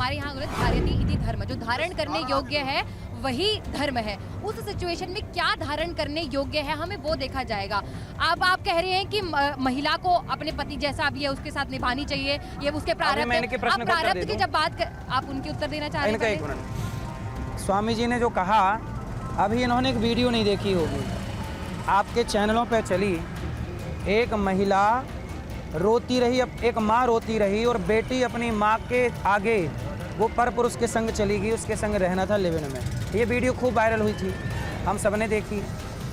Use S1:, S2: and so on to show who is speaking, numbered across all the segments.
S1: हमारे यहाँ धारयति इति धर्म, जो धारण करने योग्य है वही धर्म है। उस सिचुएशन में क्या धारण करने योग्य है हमें वो देखा जाएगा। अब आप कह रहे हैं कि महिला को अपने पति जैसा अब ये उसके साथ निभानी चाहिए, ये उसके प्रारब्ध है। आप प्रारब्ध की जब बात आप उनके उत्तर देना चाह रहे हैं।
S2: स्वामी जी ने जो कहा, अभी इन्होंने एक वीडियो नहीं देखी होगी, आपके चैनलों पे चली, एक महिला रोती रही, एक माँ रोती रही और बेटी अपनी माँ के आगे वो पर पुरुष के संग चली गई, उसके संग रहना था लिव इन में। ये वीडियो खूब वायरल हुई थी, हम सब ने देखी।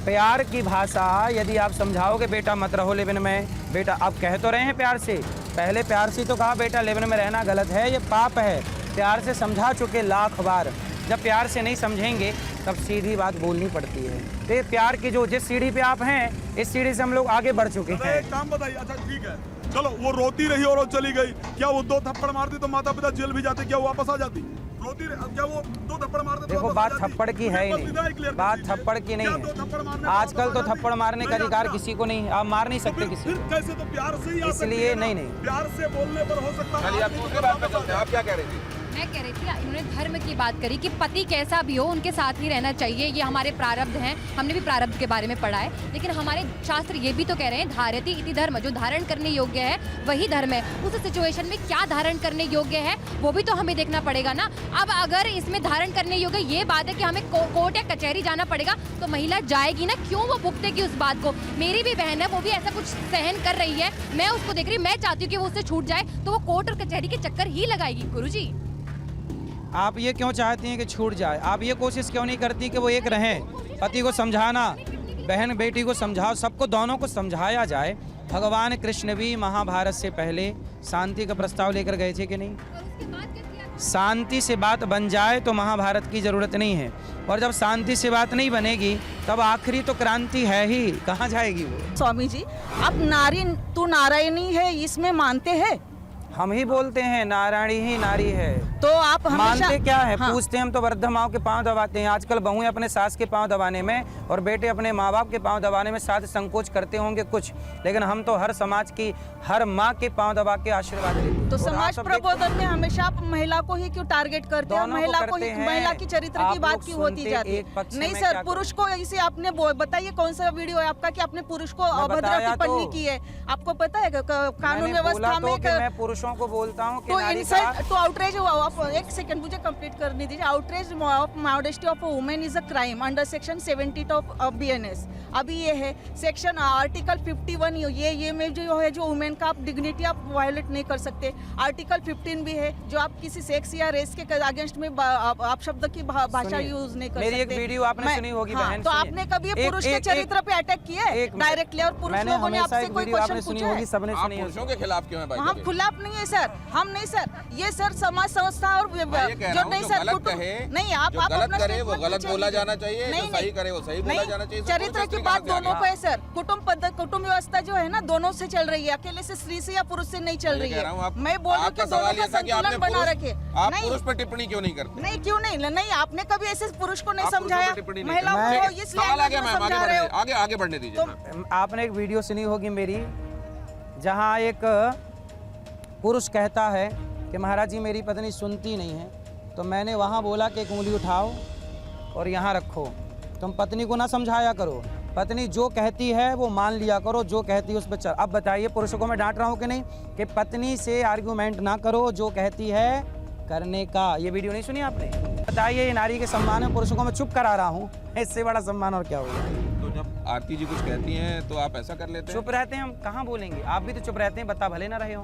S2: प्यार की भाषा यदि आप समझाओगे बेटा मत रहो लिव इन में, बेटा आप कह तो रहे हैं प्यार से, पहले प्यार से तो कहा बेटा लिव इन में रहना गलत है, ये पाप है, प्यार से समझा चुके लाख बार। जब प्यार से नहीं समझेंगे तब सीधी बात बोलनी पड़ती है। तो ये प्यार की जो जिस सीढ़ी पे आप हैं, इस सीढ़ी से हम लोग आगे बढ़ चुके हैं।
S3: एक काम बताइए, अच्छा ठीक है, चलो वो रोती रही और वो चली गई, क्या वो 2 थप्पड़ मारती तो माता पिता जेल भी जाते, क्या वो वापस आ जाती? रोती रही, क्या वो 2 थप्पड़ मारते?
S2: देखो बात थप्पड़ की है ही नहीं, बात थप्पड़ की नहीं है। आजकल तो थप्पड़ मारने का अधिकार किसी को नहीं है, आप मार नहीं सकते किसी को।
S3: कैसे? तो प्यार से ही,
S2: इसलिए नहीं,
S3: प्यार से बोलने पर हो सकता है।
S4: आप क्या कह रहे थे?
S1: मैं कह रही थी, इन्होंने धर्म की बात करी कि पति कैसा भी हो उनके साथ ही रहना चाहिए, ये हमारे प्रारब्ध हैं, हमने भी प्रारब्ध के बारे में पढ़ा है। लेकिन हमारे शास्त्र ये भी तो कह रहे हैं धारयति इति धर्म, जो धारण करने योग्य है वही धर्म है। उस सिचुएशन में क्या धारण करने योग्य है वो भी तो हमें देखना पड़ेगा ना। अब अगर इसमें धारण करने योग्य ये बात है कि हमें कोर्ट या कचहरी जाना पड़ेगा, तो महिला जाएगी ना, क्यों वो भुगतेगी उस बात को? मेरी भी बहन है, वो भी ऐसा कुछ सहन कर रही है, मैं उसको देख रही, मैं चाहती हूँ कि वो उससे छूट जाए, तो वो कोर्ट और कचहरी के चक्कर ही लगाएगी। गुरुजी
S2: आप ये क्यों चाहती हैं कि छूट जाए? आप ये कोशिश क्यों नहीं करती कि वो एक रहें? पति को समझाना, बहन बेटी को समझाओ, सबको दोनों को समझाया जाए। भगवान कृष्ण भी महाभारत से पहले शांति का प्रस्ताव लेकर गए थे कि नहीं? शांति से बात बन जाए तो महाभारत की जरूरत नहीं है, और जब शांति से बात नहीं बनेगी तब आखिरी तो क्रांति है ही, कहाँ जाएगी वो?
S5: स्वामी जी, आप नारी तू नारायणी है इसमें मानते हैं?
S2: हम ही बोलते हैं नारायणी ही नारी है,
S5: तो आप
S2: मानते क्या है?
S5: हाँ।
S2: पूछते हम तो वृद्ध माओ के पांव दबाते हैं। आजकल बहुएं अपने सास के पांव दबाने में और बेटे अपने माँ बाप के पांव दबाने में शायद संकोच करते होंगे कुछ, लेकिन हम तो हर समाज की हर माँ के पांव दबा के आशीर्वाद लेते हैं।
S5: तो समाज प्रबोधन में हमेशा आप महिला को ही क्यों टारगेट करते हैं? महिला को ही, महिला की चरित्र की बात क्यों होती जाती है? नहीं सर, पुरुष को इसे आपने बताइए कौन सा वीडियो है आपका कि आपने पुरुष को अभद्र टिप्पणी की है? आपको पता है कानून व्यवस्था में
S2: मैं पुरुषों को बोलता हूँ
S5: तो इंसल्ट, तो आउटरेज ऑफ, एक सेकंड मुझे कंप्लीट करने दीजिए। Outrage of modesty of women is a crime under section 70 of BNS। अभी ये है सेक्शन आर्टिकल 51, ये में जो है, जो वुमेन का आप डिग्निटी आप वायलेट नहीं कर सकते। आर्टिकल 15 भी है, जो आप किसी सेक्स या रेस के अगेंस्ट में आप शब्द की भाषा यूज नहीं कर सकते।
S2: मेरी एक वीडियो आपने सुनी होगी बहन,
S5: तो आपने कभी पुरुष के चरित्र पे अटैक किया है डायरेक्टली? और पुरुष लोगों ने आपसे कोई क्वेश्चन पूछा है?
S2: सबने सुनी है।
S4: पुरुषों के खिलाफ क्यों है भाई?
S5: हम खिलाफ नहीं है सर, हम नहीं सर, ये सर समाज संस्था और जो नहीं सर, नहीं आप
S4: गलत करे वो गलत बोला जाना चाहिए, जो सही करे वो सही बोला जाना चाहिए।
S5: चरित्र की बात दोनों को है सर। कुटुंब व्यवस्था जो है ना, दोनों से चल रही है, अकेले से स्त्री से या पुरुष से नहीं चल रही है। मैं बोल रही हूँ कि दोनों का संतुलन बना रखे।
S4: आप पुरुष पर टिप्पणी क्यों नहीं करते?
S5: नहीं, क्यों नहीं, आपने कभी ऐसे पुरुष को नहीं समझाया, महिलाओं को इसलिए समझा रहे हो।
S4: आगे बढ़ने दीजिए।
S2: आपने एक वीडियो सुनी होगी मेरी, जहाँ एक पुरुष कहता है कि महाराज जी मेरी पत्नी सुनती नहीं है, तो मैंने वहाँ बोला कि एक उंगली उठाओ और यहाँ रखो, तुम पत्नी को ना समझाया करो, पत्नी जो कहती है वो मान लिया करो, जो कहती है उस पर चल। अब बताइए, पुरुषों को मैं डांट रहा हूँ कि नहीं कि पत्नी से आर्गूमेंट ना करो, जो कहती है करने का। ये वीडियो नहीं सुनी आपने? बताइए, ये नारी के सम्मान में पुरुषों को मैं चुप करा रहा हूँ, इससे बड़ा सम्मान और क्या होगा?
S4: तो जब आरती जी कुछ कहती हैं तो आप ऐसा कर लेते हैं?
S2: चुप रहते हैं, हम कहाँ बोलेंगे? आप भी तो चुप रहते हैं, बता भले ना रहे हो।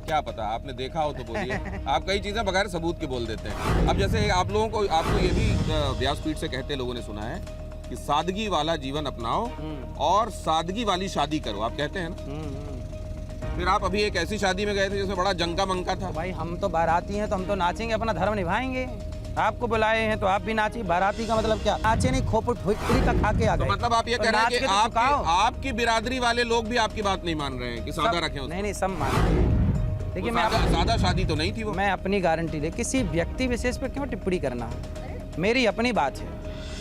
S4: क्या पता, आपने देखा हो तो बोलिए। आप कई चीजें बगैर सबूत के बोल देते हैं। अब जैसे आप लोगों को, आपको ये भी व्यासपीठ से कहते लोगों ने सुना है कि सादगी वाला जीवन अपनाओ और सादगी वाली शादी करो, आप कहते हैं ना। फिर आप अभी एक ऐसी शादी में गए थे जिसमें बड़ा जंका मंका था।
S2: भाई हम तो बाराती हैं तो हम तो नाचेंगे, अपना धर्म निभाएंगे। आपको बुलाए हैं तो आप भी नाचिए। बाराती का मतलब क्या? नाचे नहीं, खोपड़ी का खा के आ गए।
S4: तो मतलब आप ये कह रहे हैं कि आपकी बिरादरी वाले लोग भी आपकी बात नहीं मान रहे हैं कि सादा रखें?
S2: नहीं, सब मान रहे हैं। देखिए, मैं
S4: सादा शादी तो नहीं थी वो।
S2: मैं अपनी गारंटी ले, किसी व्यक्ति विशेष पर क्यों टिप्पणी करना? मेरी अपनी बात है,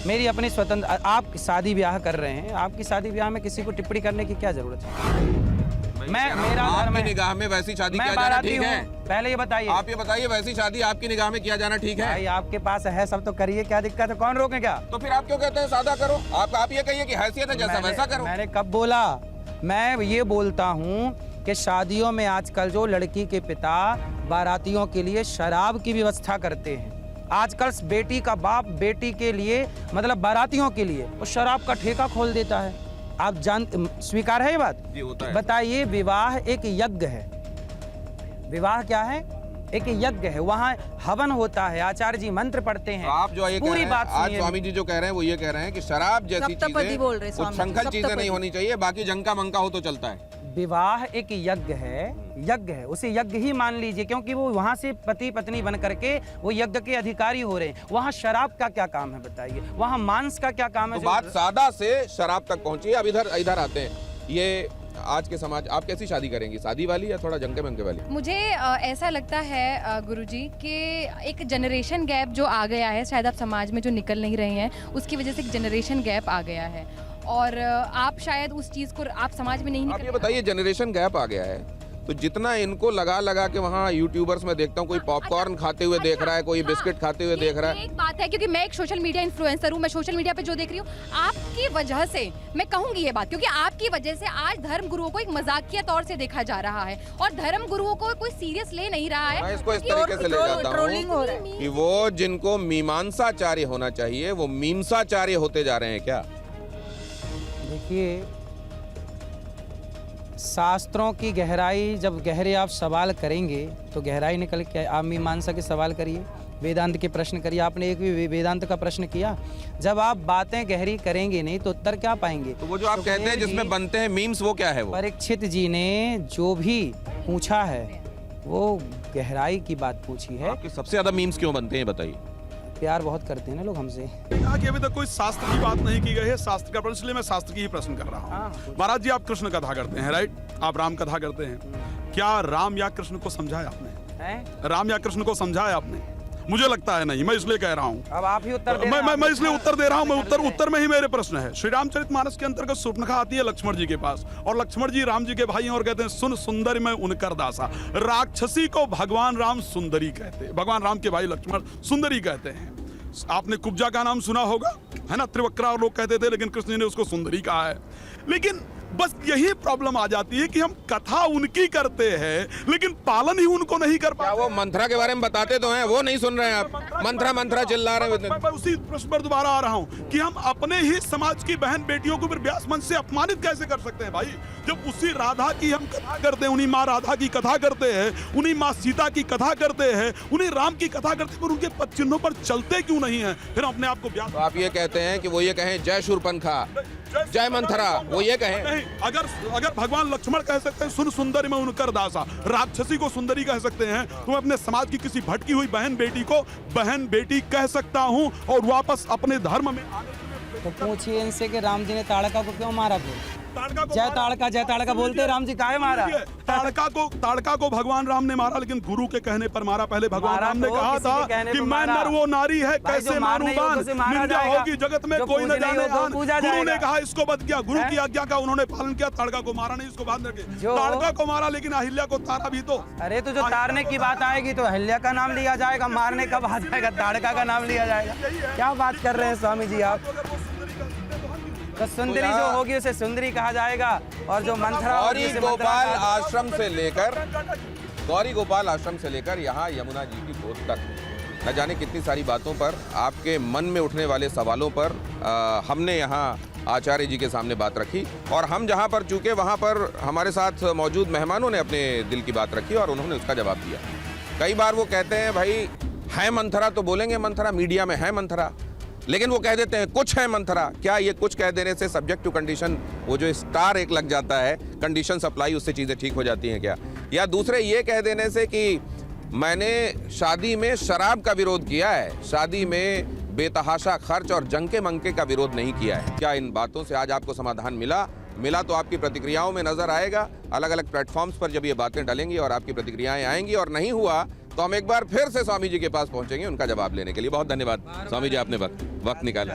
S2: मेरी अपनी स्वतंत्र। आप शादी ब्याह कर रहे हैं, आपकी शादी ब्याह में किसी को टिप्पणी करने की क्या जरूरत है? मेरा धर्म
S4: आपकी
S2: है।
S4: निगाह में वैसी शादी
S2: मैं
S4: किया जाना
S2: बाराती
S4: ठीक
S2: हूँ।
S4: है?
S2: पहले ये बताइए
S4: आप ये बताइए, वैसी शादी आपकी निगाह में किया जाना ठीक है?
S2: भाई, आपके पास है सब तो करिए, क्या दिक्कत है, कौन रोके क्या?
S4: तो फिर आप क्यों कहते हैं सादा करो? आप ये कहिए कि हैसियत है जैसा वैसा करो।
S2: मैंने कब बोला? मैं ये बोलता हूँ कि शादियों में आजकल जो लड़की के पिता बारातियों के लिए शराब की व्यवस्था करते हैं। आजकल बेटी का बाप बेटी के लिए, मतलब बारातियों के लिए, वो शराब का ठेका खोल देता है। आप स्वीकार है ये बात?
S4: जी, होता है।
S2: बताइए, विवाह एक यज्ञ है। विवाह क्या है? एक यज्ञ है। वहाँ हवन होता है, आचार्य जी मंत्र पढ़ते हैं।
S4: तो आप जो ये कह
S2: पूरी
S4: रहे हैं,
S2: बात
S4: आज
S2: सुनिए।
S4: स्वामी जी जो कह रहे हैं वो ये कह रहे हैं कि शराब जैसी
S5: सप्तपदी बोल रहे हैं स्वामी जी,
S4: उच्छृंखल चीजें
S5: सप्तपदी।
S4: नहीं होनी चाहिए, बाकी जंका मंका हो तो चलता है।
S2: विवाह एक यज्ञ है, उसे यज्ञ ही मान लीजिए, क्योंकि वो वहाँ से पति पत्नी बन करके वो यज्ञ के अधिकारी हो रहे हैं। वहाँ शराब का क्या काम है बताइए? वहाँ मांस का क्या काम है?
S4: तो बात सादा से शराब तक पहुंची। अब इधर आते हैं। ये आज के समाज, आप कैसी शादी करेंगी, शादी वाली या थोड़ा जंके मंके वाली?
S1: मुझे ऐसा लगता है गुरुजी कि एक जनरेशन गैप जो आ गया है, शायद आप समाज में जो निकल नहीं रहे हैं उसकी वजह से एक जनरेशन गैप आ गया है, और आप शायद उस चीज़ को आप समाज में नहीं
S4: आप
S1: निकल।
S4: ये बताइए, जनरेशन गैप आ गया है तो जितना इनको लगा के वहाँ यूट्यूबर्स में देखता हूँ, कोई पॉपकॉर्न खाते हुए देख रहा है, कोई बिस्किट खाते हुए देख रहा है।
S1: एक बात है, क्योंकि मैं एक सोशल मीडिया इन्फ्लुएंसर हूँ, मैं सोशल मीडिया पे जो देख रही हूँ आपकी वजह से, मैं कहूँगी ये बात, क्योंकि आपकी वजह से आज धर्म गुरुओं को एक मजाकिया तौर से देखा जा रहा है और धर्म गुरुओं को कोई सीरियस ले नहीं रहा है।
S4: मैं इसको इस तरीके से ले जाता
S5: ट्रोलिंग हो
S4: हूँ
S5: रहा है
S4: कि वो जिनको मीमांसाचार्य होना चाहिए वो मीमसाचार्य होते जा रहे हैं क्या?
S2: देखिए, शास्त्रों की गहराई जब गहरे आप सवाल करेंगे तो गहराई निकल के आप मीमांसा के सवाल करिए, वेदांत के प्रश्न करिए। आपने एक भी वेदांत का प्रश्न किया? जब आप बातें गहरी करेंगे नहीं तो उत्तर क्या पाएंगे?
S4: तो वो जो आप कहते हैं जिसमें बनते हैं मीम्स, वो क्या है? वो
S2: परीक्षित जी ने जो भी पूछा है वो गहराई की बात पूछी है।
S4: आपके सबसे ज्यादा मीम्स क्यों बनते हैं बताइए?
S2: प्यार बहुत करते हैं ना लोग हमसे।
S3: कहा कि अभी तक कोई शास्त्र की बात नहीं की गई है, शास्त्र का प्रश्न, इसलिए मैं शास्त्र की ही प्रश्न कर रहा हूँ। महाराज जी, आप कृष्ण कथा करते हैं, राइट? आप राम कथा करते हैं। क्या राम या कृष्ण को समझाया आपने? राम या कृष्ण को समझाया आपने? मुझे लगता है नहीं, मैं इसलिए कह रहा हूँ।
S2: अब आप ही उत्तर दे रहे हैं।
S3: मैं इसलिए उत्तर दे रहा हूँ। मैं उत्तर में ही मेरे प्रश्न है। श्री रामचरितमानस के अंतर्गत शूर्पणखा आती है लक्ष्मण जी के पास, और लक्ष्मण जी राम जी के भाई हैं और कहते हैं, सुन सुंदरी में उनकर दासा। राक्षसी को भगवान राम सुंदरी कहते हैं, भगवान राम के भाई लक्ष्मण सुंदरी कहते हैं। आपने कुब्जा का नाम सुना होगा, है ना? त्रिवक्रा लोग कहते थे, लेकिन कृष्ण जी ने उसको सुंदरी कहा है। लेकिन बस यही प्रॉब्लम आ जाती है कि हम कथा उनकी करते हैं लेकिन पालन ही उनको नहीं कर
S4: क्या
S3: पाते।
S4: वो मंत्रा के बारे में बताते तो हैं, वो नहीं सुन रहे हैं आप? मंत्रा चिल्ला रहे हैं।
S3: मैं उसी प्रश्न पर दोबारा आ रहा हूँ कि हम अपने ही समाज की बहन बेटियों को फिर व्यास मंच से अपमानित कैसे कर सकते हैं भाई? जब उसी राधा की हम कथा करते हैं, उन्हीं माँ राधा की कथा करते हैं, उन्हीं माँ सीता की कथा करते हैं, उन्हीं राम की कथा करते हैं, पर उनके पद चिन्हों पर चलते क्यों नहीं है? फिर अपने आप को व्यास।
S4: तो आप ये कहते हैं कि वो ये कहें जय शूरपणखा, जय मंथरा, वो ये कहें?
S3: नहीं, अगर भगवान लक्ष्मण कह सकते हैं सुन सुंदरी में उनकर दासा, राक्षसी को सुंदरी कह सकते हैं, तो मैं अपने समाज की किसी भटकी हुई बहन बेटी को बहन बेटी कह सकता हूं और वापस अपने धर्म में आने के लिए।
S2: तो पूछिए इनसे कि राम जी ने ताड़का को क्यों मारा?
S3: ताड़का को
S2: जय ताड़का बोलते राम जी काहे मारा?
S3: ताड़का को भगवान राम ने मारा, लेकिन गुरु के कहने पर मारा। पहले भगवान राम ने कहा था कि मैं नर वो नारी है, कैसे मारूं बाण, निंदा होगी जगत में कोई न जाने आन। गुरु ने कहा इसको बद किया, गुरु की आज्ञा का उन्होंने पालन किया, ताड़का को मारा नहीं, इसको बांध रखे। ताड़का को मारा लेकिन अहिल्या को तारा भी तो।
S2: अरे तो जो तारने की बात आएगी तो अहिल्या का नाम लिया जाएगा, मारने कब आ जाएगा? ताड़का का नाम लिया जाएगा। क्या बात कर रहे हैं स्वामी जी आप? तो सुंदरी जो होगी उसे सुंदरी कहा जाएगा, और जो मंथरा
S4: गौरी गोपाल आश्रम से लेकर यहाँ यमुना जी की गोद तक, न जाने कितनी सारी बातों पर, आपके मन में उठने वाले सवालों पर हमने यहाँ आचार्य जी के सामने बात रखी, और हम जहाँ पर चूके वहाँ पर हमारे साथ मौजूद मेहमानों ने अपने दिल की बात रखी और उन्होंने उसका जवाब दिया। कई बार वो कहते हैं भाई है मंथरा तो बोलेंगे मंथरा, मीडिया में है मंथरा, लेकिन वो कह देते हैं कुछ है मंथरा। क्या ये कुछ कह देने से सब्जेक्ट टू कंडीशन, वो जो स्टार एक लग जाता है, कंडीशन सप्लाई, उससे चीज़ें ठीक हो जाती हैं क्या? या दूसरे ये कह देने से कि मैंने शादी में शराब का विरोध किया है, शादी में बेतहाशा खर्च और जंके मंके का विरोध नहीं किया है? क्या इन बातों से आज आपको समाधान मिला तो आपकी प्रतिक्रियाओं में नजर आएगा। अलग अलग प्लेटफॉर्म्स पर जब ये बातें डलेंगी और आपकी प्रतिक्रियाएं आएंगी, और नहीं हुआ तो हम एक बार फिर से स्वामी जी के पास पहुंचेंगे उनका जवाब लेने के लिए। बहुत धन्यवाद स्वामी जी, आपने वक्त निकाला।